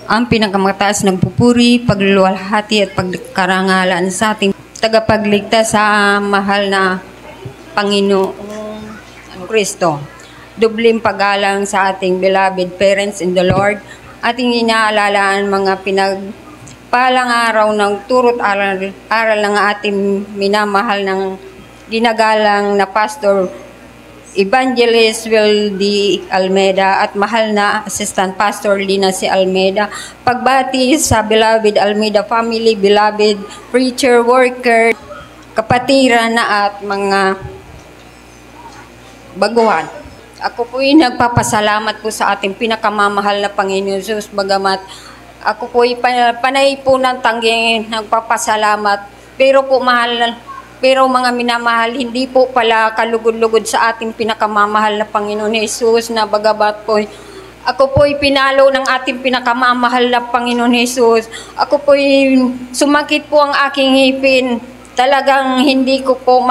ang pinakamataas ng pupuri, pagluluwalhati at pagkarangalan sa ating tagapagligtas sa mahal na Panginoong Kristo. Dubling paggalang sa ating beloved parents in the Lord. Ating inaalala ang mga pinagpalang araw ng turot aral ng ating minamahal ng ginagalang na Pastor Evangelist Will D. Almeida at mahal na Assistant Pastor Lina C. Almeida. Pagbati sa beloved Almeida family, beloved preacher, worker, kapatiran na at mga baguhan. Ako po'y nagpapasalamat po sa ating pinakamamahal na Panginoon Jesus, bagamat ako po'y panay po ng tanging nagpapasalamat, pero mga minamahal, hindi po pala kalugod-lugod sa ating pinakamamahal na Panginoon Jesus, na bagamat po ako po'y pinalo ng ating pinakamamahal na Panginoon Jesus. Ako po'y sumakit po ang aking ngipin. Talagang hindi ko po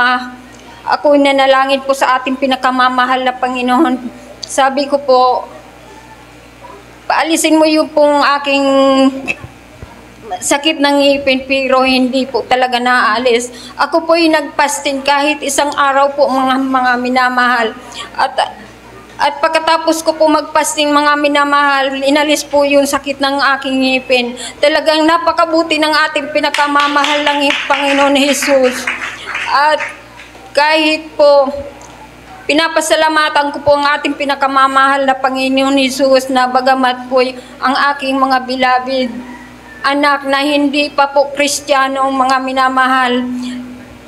ako nanalangin po sa ating pinakamamahal na Panginoon. Sabi ko po, paalisin mo yung pong aking sakit ng ngipin, pero hindi po talaga naaalis. Ako po'y nagpastin kahit isang araw po, mga minamahal. At pagkatapos ko po magpasting, mga minamahal, inalis po yung sakit ng aking ngipin. Talagang napakabuti ng ating pinakamamahal ng Panginoon Jesus. At kahit po pinapasalamatan ko po ang ating pinakamamahal na Panginoon Jesus, na bagamat po ang aking mga beloved anak na hindi pa po Kristiyano, mga minamahal,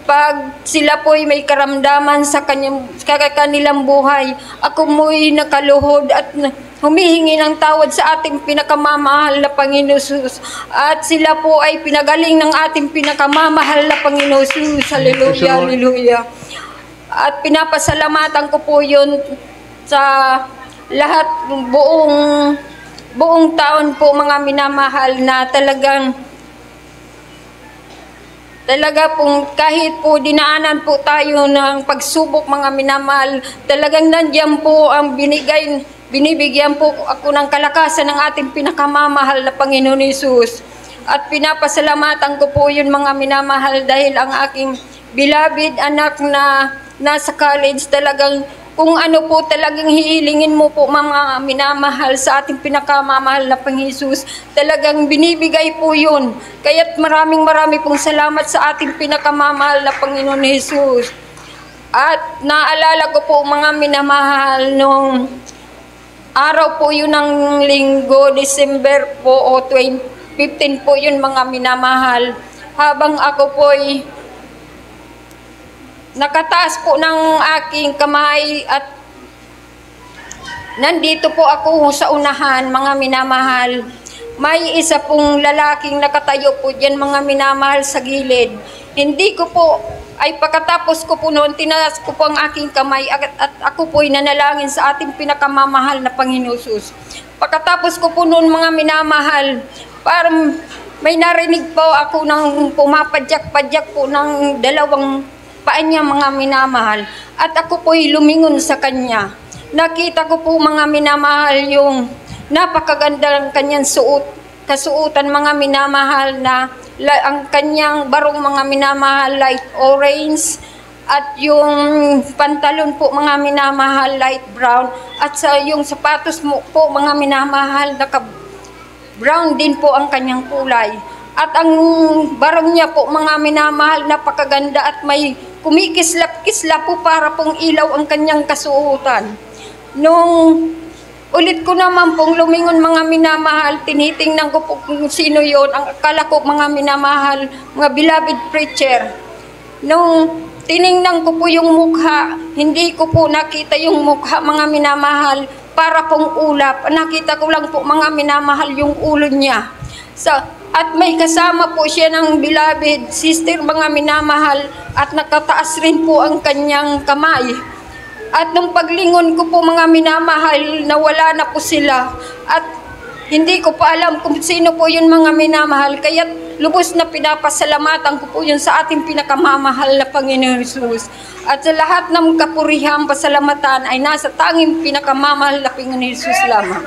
pag sila po may karamdaman sa kanilang buhay, ako mo'y nakaluhod at humihingi ng tawad sa ating pinakamamahal na Panginoon Jesus. At sila po ay pinagaling ng ating pinakamamahal na Panginoon Jesus. Hallelujah, hallelujah. At pinapasalamatan ko po yun sa lahat, buong taon po, mga minamahal, na talaga pong kahit po dinaanan po tayo ng pagsubok, mga minamahal, talagang nandiyan po ang binibigyan po ako ng kalakasan ng ating pinakamamahal na Panginoon Jesus. At pinapasalamatan ko po yun, mga minamahal, dahil ang aking beloved anak na nasa college, talagang kung ano po talagang hihilingin mo po, mga minamahal, sa ating pinakamamahal na Panginoon Jesus, talagang binibigay po yun. Kaya't maraming pong salamat sa ating pinakamamahal na Panginoon Jesus. At naalala ko po, mga minamahal, nung araw po yun ng linggo, December po, o 15 po yun, mga minamahal, habang ako po'y nakataas po ng aking kamay at nandito po ako sa unahan, mga minamahal, may isa pong lalaking nakatayo po dyan, mga minamahal, sa gilid. Hindi ko po, ay pagkatapos ko po noon, tinaas ko po ang aking kamay at ako po'y nanalangin sa ating pinakamamahal na Panginoon Jesus. Pagkatapos ko po noon, mga minamahal, parang may narinig po ako ng pumapadyak-padyak po ng dalawang paa niya, mga minamahal. At ako po'y lumingon sa kanya. Nakita ko po, mga minamahal, yung napakaganda ng kanyang kasuotan, mga minamahal, na ang kanyang barong, mga minamahal, light orange, at yung pantalon po, mga minamahal, light brown, at yung sapatos mo po, mga minamahal, brown din po ang kanyang kulay. At ang barong niya po, mga minamahal, napakaganda at may kumikislap-kislap po para pong ilaw ang kanyang kasuotan. Nung ulit ko naman pong lumingon, mga minamahal, tinitingnan ko po kung sino yon. Ang akala ko, mga minamahal, mga beloved preacher. Nung tiningnan ko po yung mukha, hindi ko po nakita yung mukha, mga minamahal, para pong ulap. Nakita ko lang po, mga minamahal, yung ulo niya. At may kasama po siya ng beloved sister, mga minamahal, at nakataas rin po ang kanyang kamay. At nung paglingon ko po, mga minamahal, nawala na po sila. At hindi ko pa alam kung sino po yun, mga minamahal. Kaya lubos na pinapasalamatan ko po yun sa ating pinakamamahal na Panginoon Jesus. At sa lahat ng kapurihan, pasalamatan ay nasa tanging pinakamamahal na Panginoon Jesus lamang.